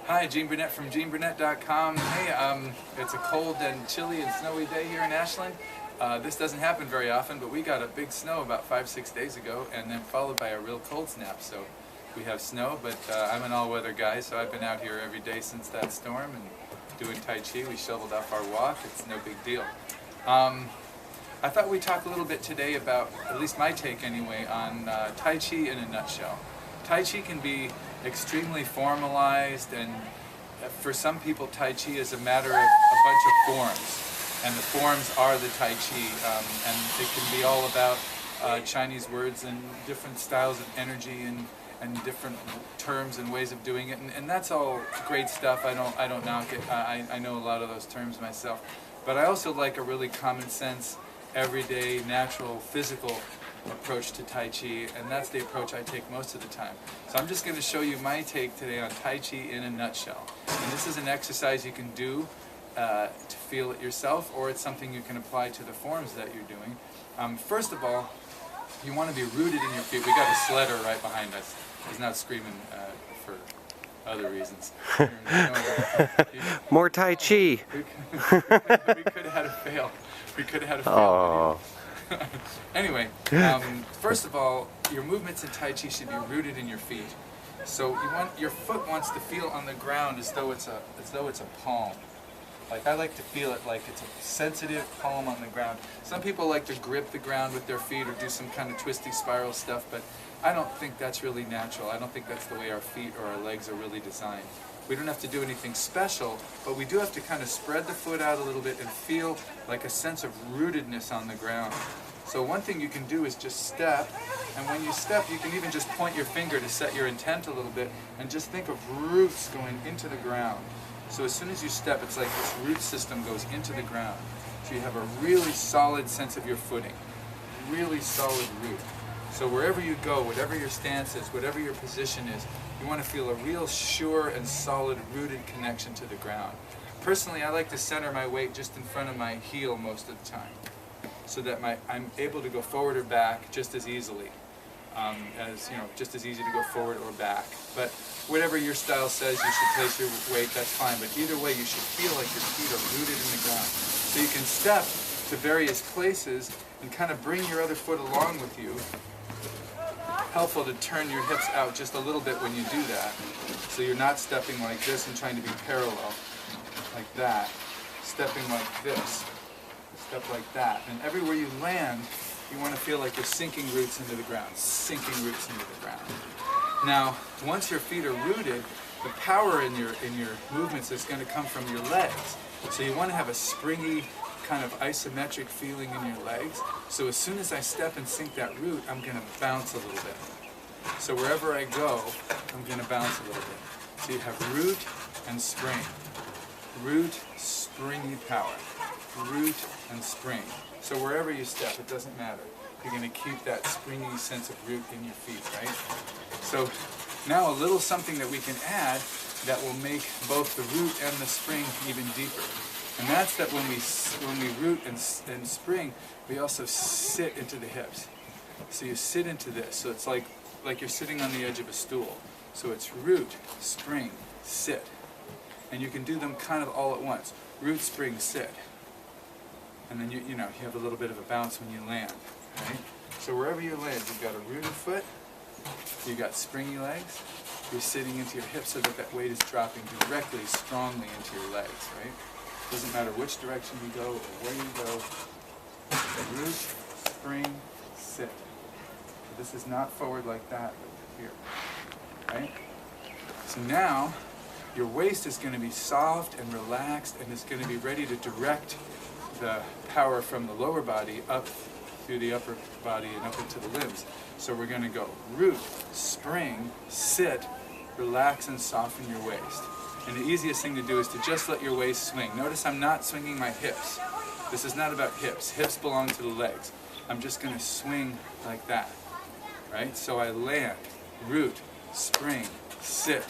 Hi, Gene Burnett from GeneBurnett.com. Hey, it's a cold and chilly and snowy day here in Ashland. This doesn't happen very often, but we got a big snow about 5-6 days ago, and then followed by a real cold snap. So we have snow, but I'm an all-weather guy, so I've been out here every day since that storm and doing Tai Chi. We shoveled off our walk. It's no big deal. I thought we'd talk a little bit today about, at least my take anyway, on Tai Chi in a nutshell. Tai Chi can be extremely formalized, and for some people Tai Chi is a matter of a bunch of forms, and the forms are the Tai Chi, and it can be all about Chinese words and different styles of energy and different terms and ways of doing it, and that's all great stuff. I don't knock it. I know a lot of those terms myself, but I also like a really common sense, everyday, natural, physical approach to Tai Chi, and that's the approach I take most of the time. So I'm just going to show you my take today on Tai Chi in a nutshell. And this is an exercise you can do to feel it yourself, or it's something you can apply to the forms that you're doing. First of all, you want to be rooted in your feet. We got a sledder right behind us. He's not screaming for other reasons. More Tai Chi. We could have had a fail. We could have had a fail. Anyway, first of all, your movements in Tai Chi should be rooted in your feet. So your foot wants to feel on the ground as though it's a palm. Like, I like to feel it like it's a sensitive palm on the ground. Some people like to grip the ground with their feet or do some kind of twisty spiral stuff, but I don't think that's really natural. I don't think that's the way our feet or our legs are really designed. We don't have to do anything special, but we do have to kind of spread the foot out a little bit and feel like a sense of rootedness on the ground. So one thing you can do is just step, and when you step, you can even just point your finger to set your intent a little bit, and just think of roots going into the ground. So as soon as you step, it's like this root system goes into the ground. So you have a really solid sense of your footing, really solid root. So wherever you go, whatever your stance is, whatever your position is, you want to feel a real sure and solid rooted connection to the ground. Personally, I like to center my weight just in front of my heel most of the time, so that I'm able to go forward or back just as easily, just as easy to go forward or back. But whatever your style says you should place your weight, that's fine. But either way, you should feel like your feet are rooted in the ground. So you can step to various places and kind of bring your other foot along with you. Helpful to turn your hips out just a little bit when you do that. So you're not stepping like this and trying to be parallel, like that. Stepping like this. Step like that. And everywhere you land, you want to feel like you're sinking roots into the ground. Sinking roots into the ground. Now, once your feet are rooted, the power in your movements is going to come from your legs. So you want to have a springy, kind of isometric feeling in your legs. So as soon as I step and sink that root, I'm going to bounce a little bit. So wherever I go, I'm going to bounce a little bit. So you have root and spring. Root, springy power. Root and spring. So wherever you step, it doesn't matter. You're going to keep that springy sense of root in your feet, right? So now a little something that we can add that will make both the root and the spring even deeper. And that's that when we root and spring, we also sit into the hips. So you sit into this. So it's like you're sitting on the edge of a stool. So it's root, spring, sit. And you can do them kind of all at once. Root, spring, sit. And then you have a little bit of a bounce when you land, right? So wherever you land, you've got a rooted foot, you've got springy legs, you're sitting into your hips so that that weight is dropping directly, strongly into your legs, right? Doesn't matter which direction you go or where you go. Root, spring, sit. So this is not forward like that, but here, right? So now, your waist is going to be soft and relaxed, and it's going to be ready to direct the power from the lower body up through the upper body and up into the limbs. So we're going to go root, spring, sit, relax and soften your waist. And the easiest thing to do is to just let your waist swing. Notice I'm not swinging my hips. This is not about hips. Hips belong to the legs. I'm just going to swing like that, right? So I land, root, spring, sit,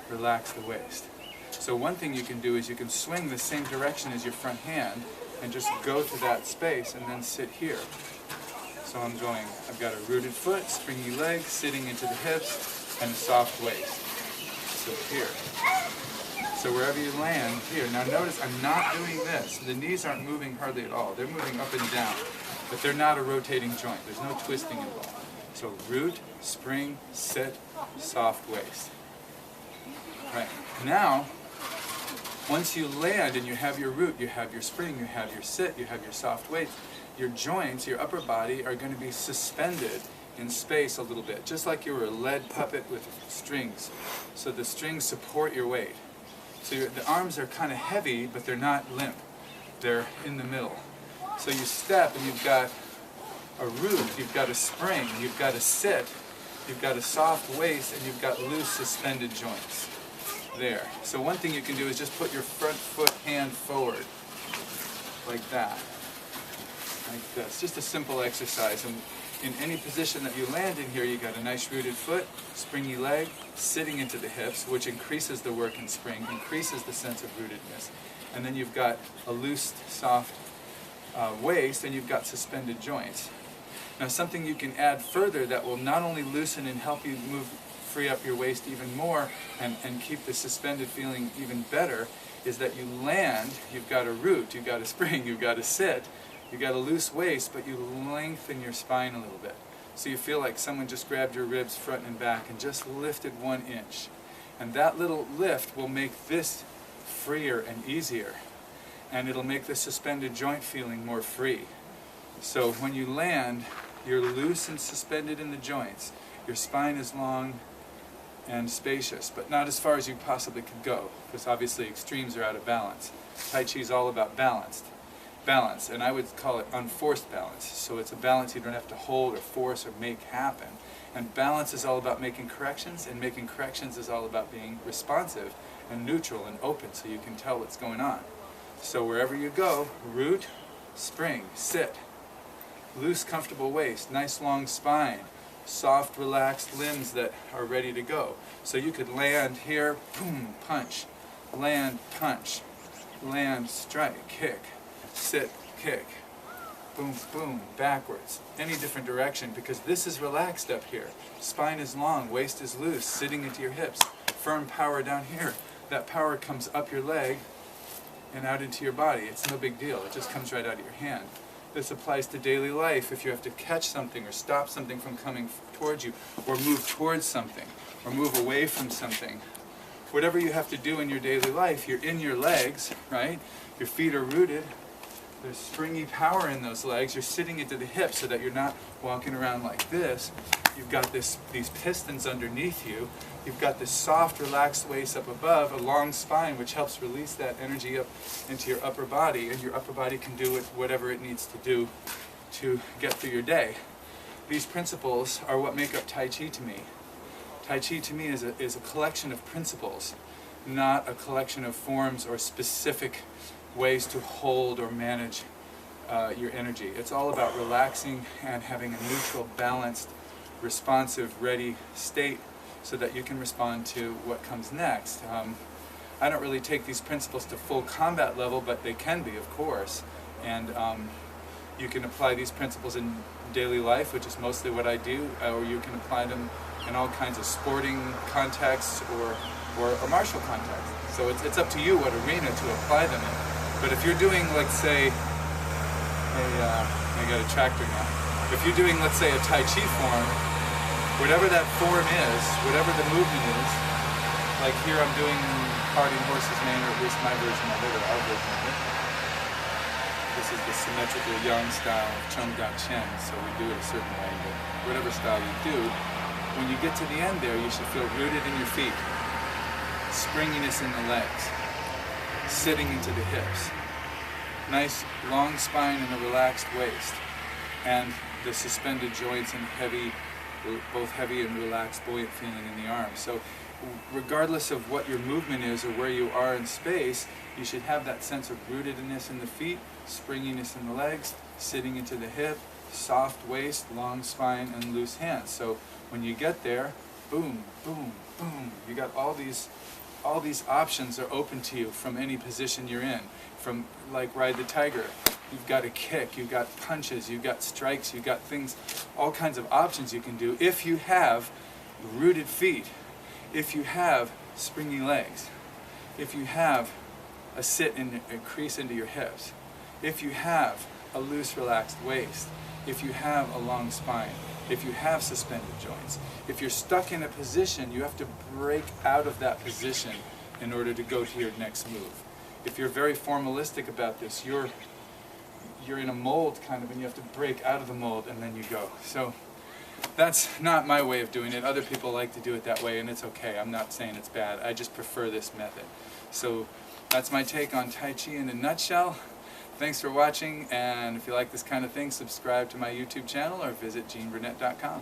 relax the waist. So one thing you can do is you can swing the same direction as your front hand and just go to that space and then sit here. So I've got a rooted foot, springy legs, sitting into the hips, and a soft waist. So here. So wherever you land, here. Now notice I'm not doing this. The knees aren't moving hardly at all. They're moving up and down. But they're not a rotating joint. There's no twisting involved. So root, spring, sit, soft waist. Right. Now, once you land and you have your root, you have your spring, you have your sit, you have your soft waist, your joints, your upper body are going to be suspended in space a little bit, just like you were a lead puppet with strings. So the strings support your weight. So the arms are kind of heavy, but they're not limp. They're in the middle. So you step and you've got a root, you've got a spring, you've got a sit, you've got a soft waist, and you've got loose suspended joints. There. So one thing you can do is just put your front foot hand forward, like that. Like this. Just a simple exercise. And in any position that you land in here, you got a nice rooted foot, springy leg, sitting into the hips, which increases the work in spring, increases the sense of rootedness. And then you've got a loose, soft waist, and you've got suspended joints. Now something you can add further that will not only loosen and help you free up your waist even more and keep the suspended feeling even better is that you land, you've got a root, you've got a spring, you've got a sit, you've got a loose waist, but you lengthen your spine a little bit. So you feel like someone just grabbed your ribs front and back and just lifted 1 inch. And that little lift will make this freer and easier. And it'll make the suspended joint feeling more free. So when you land, you're loose and suspended in the joints. Your spine is long and spacious, but not as far as you possibly could go, because obviously extremes are out of balance. Tai Chi is all about balance, and I would call it unforced balance. So it's a balance you don't have to hold or force or make happen. And balance is all about making corrections, and making corrections is all about being responsive and neutral and open so you can tell what's going on. So wherever you go, root, spring, sit, loose, comfortable waist, nice long spine, soft, relaxed limbs that are ready to go. So you could land here, boom, punch, land, punch, land, strike, kick, sit, kick, boom, boom, backwards, any different direction, because this is relaxed up here. Spine is long, waist is loose, sitting into your hips, firm power down here. That power comes up your leg and out into your body. It's no big deal. It just comes right out of your hand. This applies to daily life. If you have to catch something or stop something from coming towards you, or move towards something, or move away from something, whatever you have to do in your daily life, you're in your legs, right? Your feet are rooted. There's springy power in those legs. You're sitting into the hips so that you're not walking around like this. You've got these pistons underneath you. You've got this soft, relaxed waist up above, a long spine, which helps release that energy up into your upper body, and your upper body can do whatever it needs to do to get through your day. These principles are what make up Tai Chi to me. Tai Chi to me is a collection of principles, not a collection of forms or specific ways to hold or manage your energy. It's all about relaxing and having a neutral, balanced, responsive, ready state so that you can respond to what comes next. I don't really take these principles to full combat level, but they can be, of course. And you can apply these principles in daily life, which is mostly what I do, or you can apply them in all kinds of sporting contexts or martial contexts. So it's up to you what arena to apply them in. But if you're doing, let's say, I got a tractor now. If you're doing, let's say, a Tai Chi form, whatever that form is, whatever the movement is, like here I'm doing Parting Horse's Mane, or at least my version of it, or our version of it. This is the symmetrical Yang style of Chung Da Chen, so we do it a certain way, but whatever style you do, when you get to the end there, you should feel rooted in your feet, springiness in the legs, sitting into the hips, nice long spine and a relaxed waist, and the suspended joints and both heavy and relaxed, buoyant feeling in the arms. So regardless of what your movement is or where you are in space, you should have that sense of rootedness in the feet, springiness in the legs, sitting into the hip, soft waist, long spine, and loose hands. So when you get there, boom, boom, boom, you got all these options are open to you from any position you're in. From like Ride the Tiger, you've got a kick, you've got punches, you've got strikes, you've got things, all kinds of options you can do if you have rooted feet, if you have springy legs, if you have a sit and a crease into your hips, if you have a loose, relaxed waist, if you have a long spine, if you have suspended joints, if you're stuck in a position, you have to break out of that position in order to go to your next move. If you're very formalistic about this, you're in a mold kind of, and you have to break out of the mold and then you go. So that's not my way of doing it. Other people like to do it that way, and it's okay. I'm not saying it's bad. I just prefer this method. So that's my take on Tai Chi in a nutshell. Thanks for watching, and if you like this kind of thing, subscribe to my YouTube channel or visit GeneBurnett.com.